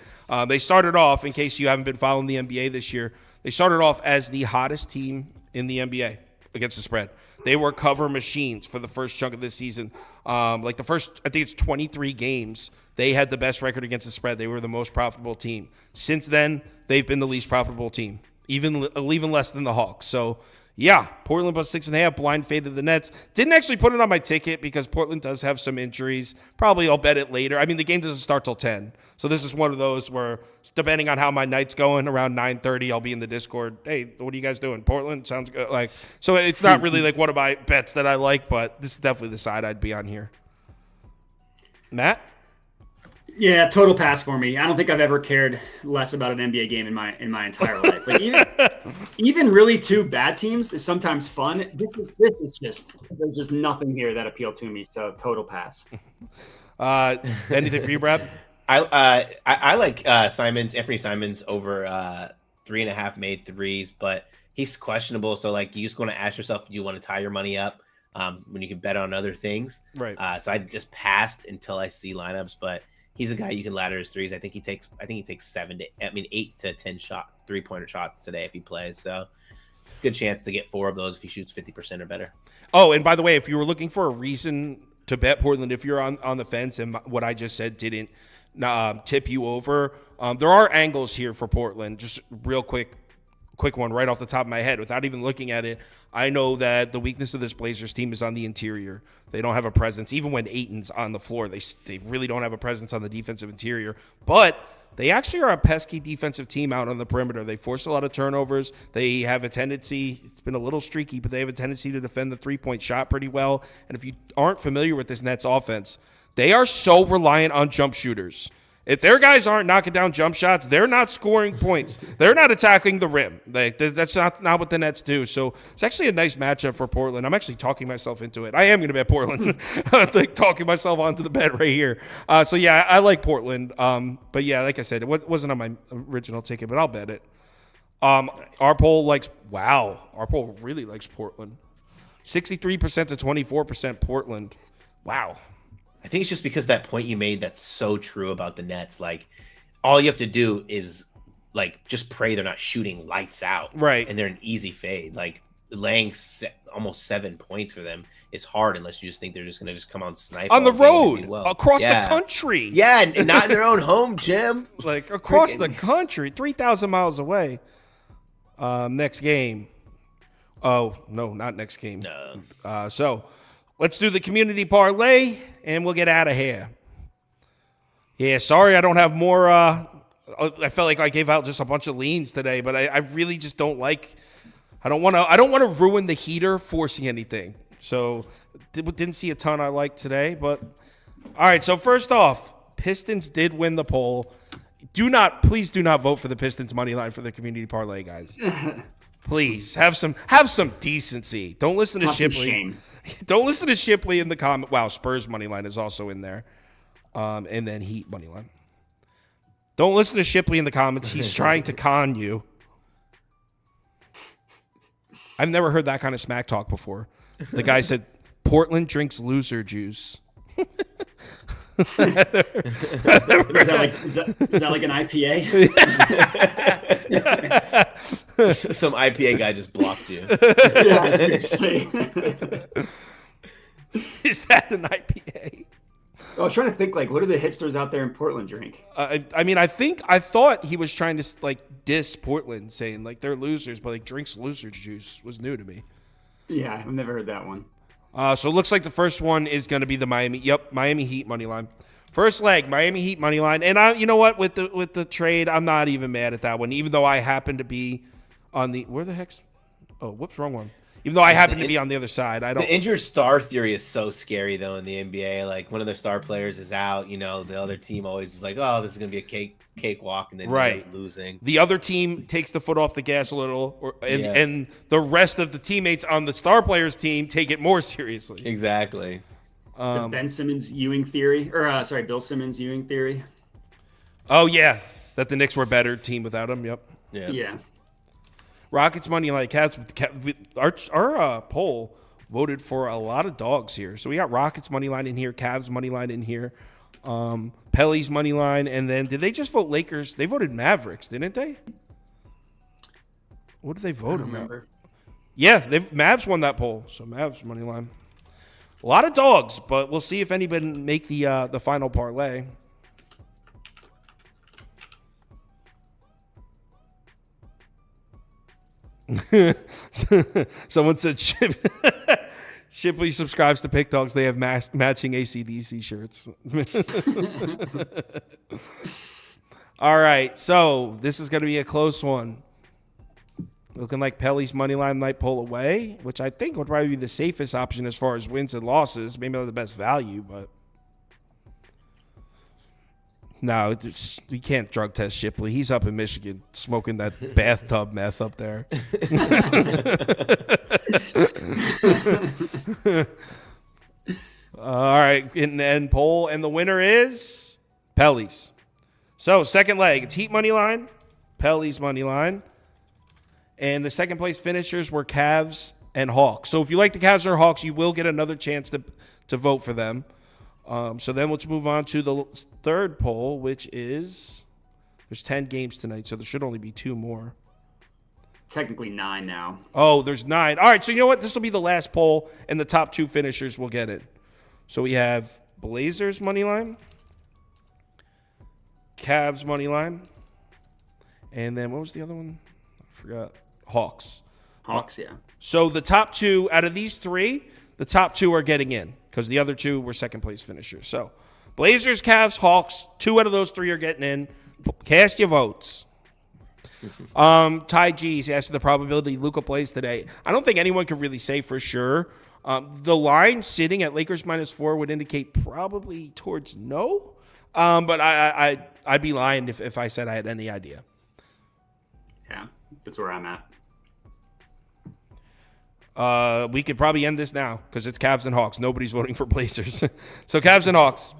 They started off, in case you haven't been following the NBA this year, they started off as the hottest team in the NBA against the spread. They were cover machines for the first chunk of this season. The first, I think it's 23 games, they had the best record against the spread. They were the most profitable team. Since then, they've been the least profitable team, even less than the Hawks. So, yeah, Portland plus 6.5, blind faded the Nets. Didn't actually put it on my ticket because Portland does have some injuries. Probably I'll bet it later. The game doesn't start till 10. So this is one of those where, depending on how my night's going, around 9:30, I'll be in the Discord. Hey, what are you guys doing? Portland? Sounds good. So it's not really one of my bets that I like, but this is definitely the side I'd be on here. Matt? Yeah, total pass for me. I don't think I've ever cared less about an NBA game in my entire life. Even really two bad teams is sometimes fun. This is just there's just nothing here that appealed to me. So total pass. Anything for you, Brad? I like Anthony Simons over 3.5 made threes, but he's questionable. So like, you just want to ask yourself, do you want to tie your money up when you can bet on other things? Right. So I just passed until I see lineups, but he's a guy you can ladder his threes. I think he takes 8 to 10 3-pointer shots today if he plays. So good chance to get 4 of those if he shoots 50% or better. Oh, and by the way, if you were looking for a reason to bet Portland, if you're on the fence and what I just said didn't tip you over, there are angles here for Portland. Just real quick one right off the top of my head without even looking at it. I know that the weakness of this Blazers team is on the interior. They don't have a presence. Even when Ayton's on the floor, they really don't have a presence on the defensive interior. But they actually are a pesky defensive team out on the perimeter. They force a lot of turnovers. They have a tendency, it's been a little streaky, but they have a tendency to defend the three-point shot pretty well. And if you aren't familiar with this Nets offense, they are so reliant on jump shooters. If their guys aren't knocking down jump shots, they're not scoring points. They're not attacking the rim. That's not what the Nets do. So it's actually a nice matchup for Portland. I'm actually talking myself into it. I am going to bet Portland. I'm like talking myself onto the bet right here. So yeah, I like Portland. But yeah, like I said, it wasn't on my original ticket, but I'll bet it. Our poll really likes Portland. 63% to 24% Portland. Wow. I think it's just because that point you made that's so true about the Nets. Like, all you have to do is, like, just pray they're not shooting lights out. Right. And they're an easy fade. Like, laying almost 7 points for them is hard unless you just think they're just going to just come on snipe. On the road, across the country. Yeah, and not in their own home gym. Like, across the country, 3,000 miles away. Next game. Oh, no, not next game. No. So let's do the community parlay, and we'll get out of here. Yeah, sorry I don't have more. I felt like I gave out just a bunch of leans today, but I really just don't like. I don't want to ruin the heater forcing anything. So didn't see a ton I liked today, but all right. So first off, Pistons did win the poll. Please do not vote for the Pistons money line for the community parlay, guys. Please have some decency. Don't listen to Shipley. Don't listen to Shipley in the comment. Wow, Spurs money line is also in there. And then Heat money line. Don't listen to Shipley in the comments. He's trying to con you. I've never heard that kind of smack talk before. The guy said, Portland drinks loser juice. Is that like an IPA? Some IPA guy just blocked you. Yeah, seriously. Is that an IPA? I was trying to think, like, what do the hipsters out there in Portland drink? I thought he was trying to like diss Portland, saying like they're losers, but like drinks loser juice was new to me. Yeah, I've never heard that one. So it looks like the first one is going to be the Miami Heat money line. First leg, Miami Heat money line, and you know what? With the trade, I'm not even mad at that one, even though I happen to be on the where the heck's whoops, wrong one. Even though I happen to be on the other side, I don't. The injured star theory is so scary though in the NBA. Like one of their star players is out, the other team always is like, oh, this is gonna be a cakewalk, and then end up losing. The other team takes the foot off the gas a little, and the rest of the teammates on the star players team take it more seriously. Exactly. The Ben Simmons Ewing theory, or Bill Simmons Ewing theory. Oh yeah, that the Knicks were a better team without him. Yep. Yeah. Rockets money line, Cavs. Our poll voted for a lot of dogs here. So we got Rockets money line in here, Cavs money line in here, Pelly's money line, and then did they just vote Lakers? They voted Mavericks, didn't they? What did they vote? I don't remember. Yeah, Mavs won that poll. So Mavs money line. A lot of dogs, but we'll see if anybody make the final parlay. Someone said Shipley subscribes to Pick Dogs. They have matching AC/DC shirts. All right, so this is going to be a close one. Looking like Pelly's money line might pull away, which I think would probably be the safest option as far as wins and losses. Maybe not the best value, but no, we can't drug test Shipley. He's up in Michigan smoking that bathtub meth up there. All right, and poll, and the winner is Pelly's. So second leg, it's Heat money line, Pelly's money line. And the second place finishers were Cavs and Hawks. So if you like the Cavs or Hawks, you will get another chance to vote for them. So then let's move on to the third poll, which is there's 10 games tonight, so there should only be 2 more. Technically 9 now. Oh, there's 9. All right, so you know what? This will be the last poll, and the top 2 finishers will get it. So we have Blazers money line, Cavs money line, and then what was the other one? I forgot. Hawks. Hawks, yeah. So the top 2 out of these 3, the top 2 are getting in because the other 2 were second place finishers. So Blazers, Cavs, Hawks, 2 out of those 3 are getting in. Cast your votes. Ty G's asked the probability Luka plays today. I don't think anyone can really say for sure. The line sitting at Lakers -4 would indicate probably towards no. But I'd be lying if I said I had any idea. Yeah, that's where I'm at. We could probably end this now because it's Cavs and Hawks. Nobody's voting for Blazers. So Cavs and Hawks.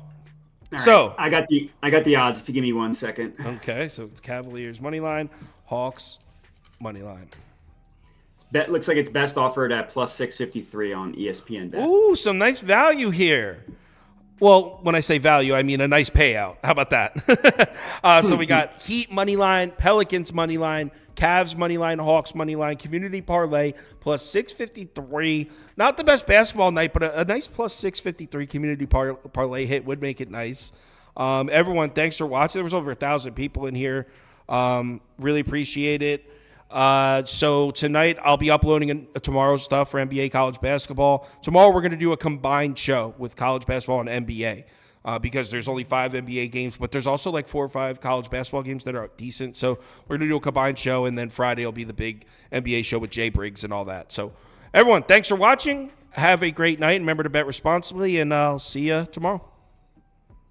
All right. So I got the odds. If you give me 1 second. Okay, so it's Cavaliers money line, Hawks money line. Bet looks like it's best offered at plus 653 on ESPN Bet. Ooh, some nice value here. Well, when I say value, I mean a nice payout. How about that? So we got Heat money line, Pelicans money line, Cavs money line, Hawks money line, community parlay plus 653. Not the best basketball night, but a nice plus 653 community parlay hit would make it nice. Everyone, thanks for watching. There was over 1,000 people in here. Really appreciate it. So tonight I'll be uploading tomorrow's stuff for NBA college basketball. Tomorrow we're going to do a combined show with college basketball and NBA because there's only 5 NBA games, but there's also like 4 or 5 college basketball games that are decent. So we're going to do a combined show, and then Friday will be the big NBA show with Jay Briggs and all that. So everyone, thanks for watching. Have a great night. Remember to bet responsibly, and I'll see you tomorrow.